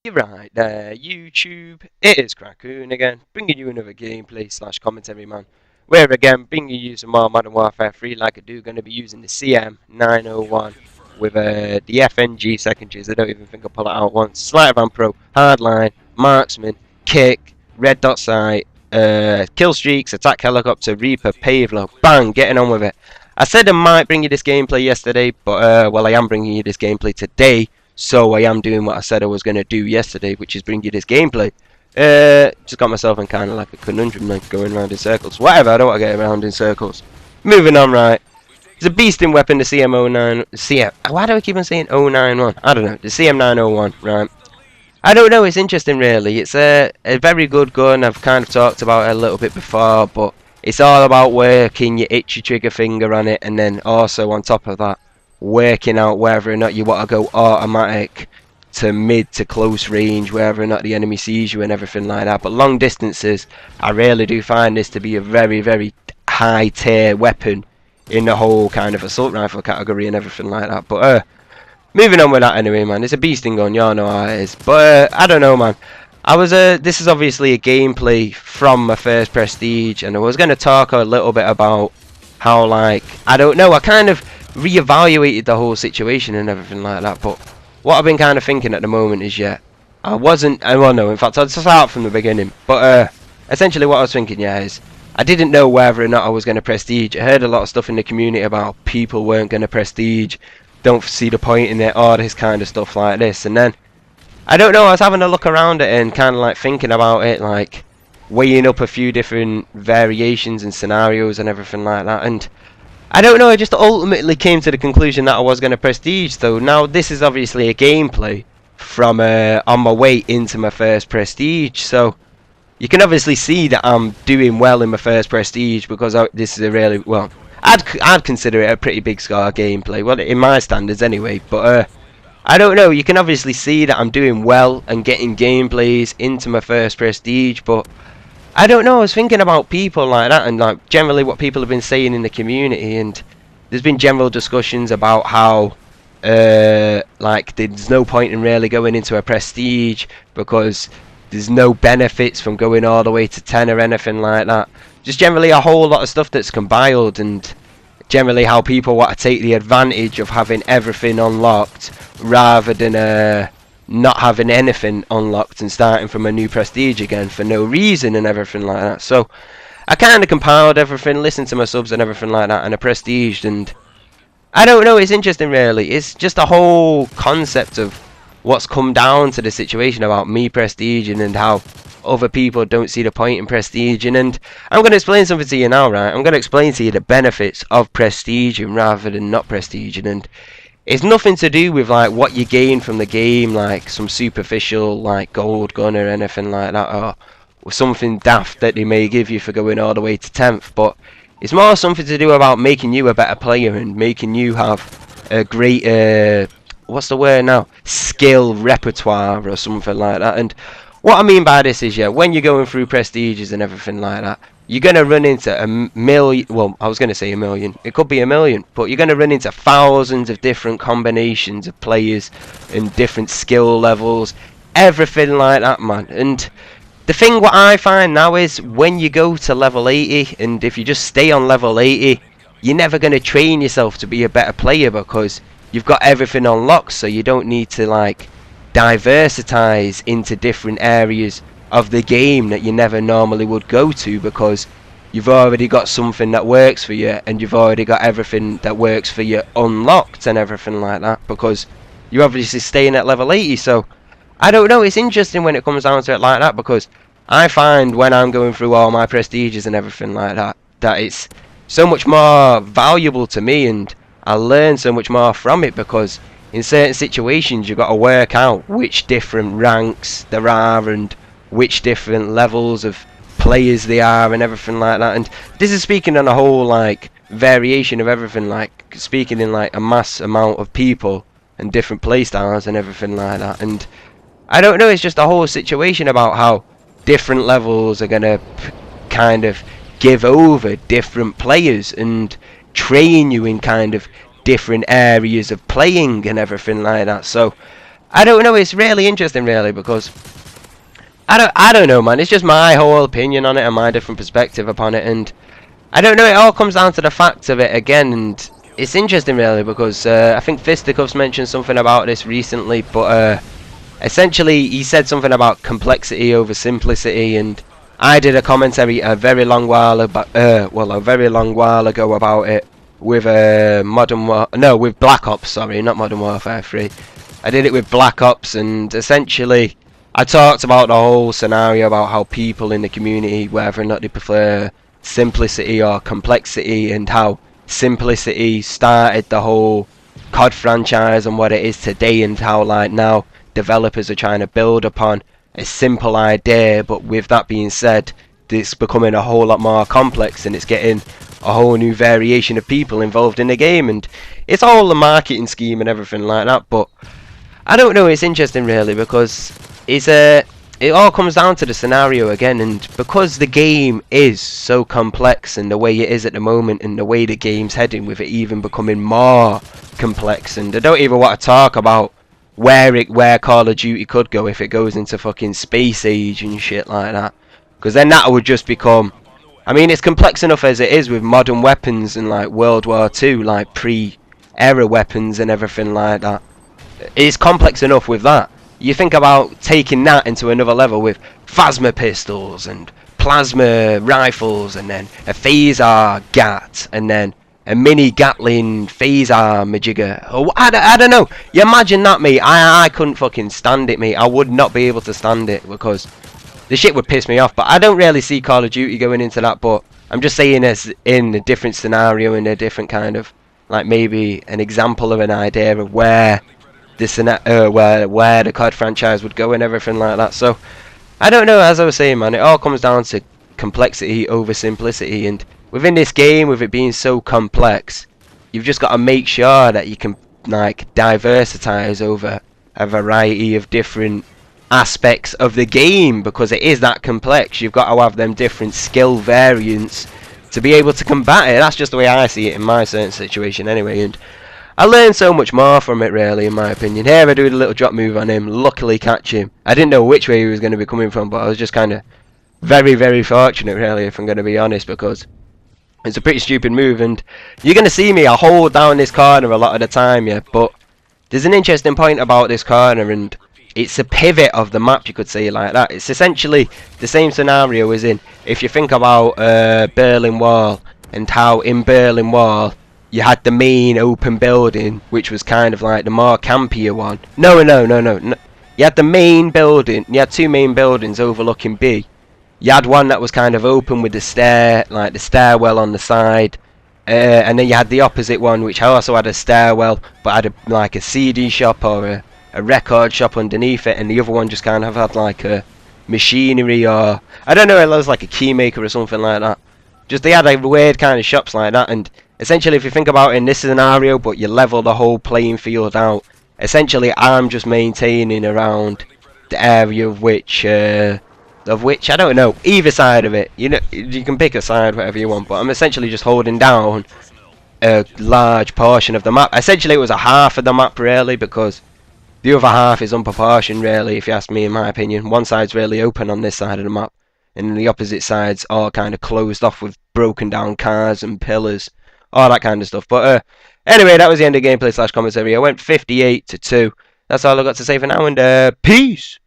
You're right there, YouTube. It is Crackoon again, bringing you another gameplay slash commentary, man. Where again, bringing you some more Modern Warfare 3 like I do. Going to be using the CM901 with the FNG secondaries. I don't even think I'll pull it out once. Sleight of hand pro, hardline, marksman, kick, red dot sight, kill streaks, attack helicopter, reaper, pave low. Bang, getting on with it. I said I might bring you this gameplay yesterday, but well, I am bringing you this gameplay today. So I am doing what I said I was going to do yesterday, which is bring you this gameplay. Just got myself in kind of like a conundrum, like going around in circles. Whatever, I don't want to get around in circles. Moving on, right. It's a beasting weapon, the CM09... Why do I keep on saying 091? I don't know. The CM901, right. I don't know, it's interesting really. It's a very good gun. I've kind of talked about it a little bit before, but it's all about working your itchy trigger finger on it, and then also on top of that, working out whether or not you want to go automatic to mid to close range, whether or not the enemy sees you and everything like that. But long distances, I really do find this to be a very, very high tier weapon in the whole kind of assault rifle category and everything like that. But moving on with that anyway, man. It's a beasting gun, y'all know how it is. But I don't know, man. This is obviously a gameplay from my first Prestige, and I was going to talk a little bit about how, like, I don't know, I kind of reevaluated the whole situation and everything like that. But what I've been kind of thinking at the moment is, well, no, in fact, I'll start from the beginning. But essentially what I was thinking, is I didn't know whether or not I was going to Prestige. I heard a lot of stuff in the community about people weren't going to Prestige, don't see the point in it, all this kind of stuff like this. And then, I don't know, I was having a look around it and kind of like thinking about it, like weighing up a few different variations and scenarios and everything like that. And I don't know, I just ultimately came to the conclusion that I was going to Prestige. So now this is obviously a gameplay from on my way into my first Prestige. So you can obviously see that I'm doing well in my first Prestige, because this is a really, well, I'd consider it a pretty big score gameplay, well, in my standards anyway. But I don't know, you can obviously see that I'm doing well and getting gameplays into my first Prestige. But I don't know, I was thinking about people like that, and like generally what people have been saying in the community, and there's been general discussions about how like there's no point in really going into a Prestige because there's no benefits from going all the way to 10 or anything like that. Just generally a whole lot of stuff that's compiled, and generally how people want to take the advantage of having everything unlocked rather than not having anything unlocked and starting from a new Prestige again for no reason and everything like that. So I kind of compiled everything, listened to my subs and everything like that, and I Prestiged. And I don't know, it's interesting really. It's just a whole concept of what's come down to the situation about me Prestiging and how other people don't see the point in Prestiging. And I'm going to explain something to you now, right? I'm going to explain to you the benefits of Prestiging rather than not Prestiging. And it's nothing to do with like what you gain from the game, like some superficial like gold gun or anything like that, or something daft that they may give you for going all the way to 10th. But it's more something to do about making you a better player and making you have a great what's the word now, skill repertoire or something like that. And what I mean by this is, when you're going through Prestiges and everything like that, you're going to run into a million, well, I was going to say a million, it could be a million, but you're going to run into thousands of different combinations of players and different skill levels, everything like that, man. And the thing what I find now is, when you go to level 80, and if you just stay on level 80, you're never going to train yourself to be a better player, because you've got everything unlocked, so you don't need to like diversitize into different areas of the game that you never normally would go to, because you've already got something that works for you, and you've already got everything that works for you unlocked and everything like that, because you're obviously staying at level 80. So I don't know, it's interesting when it comes down to it like that, because I find when I'm going through all my Prestiges and everything like that, that it's so much more valuable to me, and I learn so much more from it, because in certain situations you've got to work out which different ranks there are and which different levels of players they are and everything like that. And this is speaking on a whole like variation of everything, like speaking in like a mass amount of people and different playstyles and everything like that. And I don't know, it's just a whole situation about how different levels are gonna kind of give over different players and train you in kind of different areas of playing and everything like that. So I don't know. It's really interesting, really, because I don't know, man. It's just my whole opinion on it and my different perspective upon it, and I don't know. It all comes down to the facts of it again, and it's interesting, really, because I think Fisticuffs mentioned something about this recently, but essentially he said something about complexity over simplicity, and I did a commentary a very long while about, well, a very long while ago about it with with Black Ops. Sorry, not Modern Warfare 3. I did it with Black Ops, and essentially I talked about the whole scenario about how people in the community, whether or not they prefer simplicity or complexity, and how simplicity started the whole COD franchise and what it is today, and how like now developers are trying to build upon a simple idea, but with that being said, it's becoming a whole lot more complex, and it's getting a whole new variation of people involved in the game, and it's all the marketing scheme and everything like that. But I don't know, it's interesting, really, because it all comes down to the scenario again, and because the game is so complex and the way it is at the moment, and the way the game's heading, with it even becoming more complex, and I don't even want to talk about where Call of Duty could go if it goes into fucking space age and shit like that, because then that would just become, I mean, it's complex enough as it is with modern weapons and like World War II, like pre-era weapons and everything like that. It's complex enough with that. You think about taking that into another level with plasma pistols and plasma rifles, and then a phaser gat, and then a mini Gatling phaser majigger. Oh, I don't know. You imagine that, mate. I couldn't fucking stand it, mate. I would not be able to stand it, because the shit would piss me off. But I don't really see Call of Duty going into that. But I'm just saying, as in a different scenario, in a different kind of, like, maybe an example of an idea of where where the COD franchise would go and everything like that. So I don't know, as I was saying, man, it all comes down to complexity over simplicity, and within this game, with it being so complex, you've just got to make sure that you can like diversitize over a variety of different aspects of the game, because it is that complex. You've got to have them different skill variants to be able to combat it. That's just the way I see it in my certain situation anyway, and I learned so much more from it, really, in my opinion. Here I do a little drop move on him, luckily catch him. I didn't know which way he was going to be coming from, but I was just kind of very, very fortunate, really, if I'm going to be honest, because it's a pretty stupid move, and you're going to see me, I hold down this corner a lot of the time, yeah, but there's an interesting point about this corner, and it's a pivot of the map, you could say, like that. It's essentially the same scenario as in, if you think about Berlin Wall, and how in Berlin Wall, you had the main open building, which was kind of like the more campier one. No. You had the main building. You had two main buildings overlooking B. You had one that was kind of open with the like the stairwell on the side, and then you had the opposite one, which also had a stairwell, but had like a CD shop or a record shop underneath it, and the other one just kind of had like a machinery, or I don't know, it was like a key maker or something like that. Just they had like weird kind of shops like that, and essentially, if you think about it in this scenario, but you level the whole playing field out, essentially I'm just maintaining around the area of which I don't know, either side of it. You know, you can pick a side, whatever you want, but I'm essentially just holding down a large portion of the map. Essentially, it was a half of the map, really, because the other half is unproportioned, really, if you ask me, in my opinion. One side's really open on this side of the map, and the opposite side's all kind of closed off with broken down cars and pillars, all that kind of stuff. But anyway, that was the end of gameplay / commentary. I went 58-2. That's all I've got to say for now, and peace!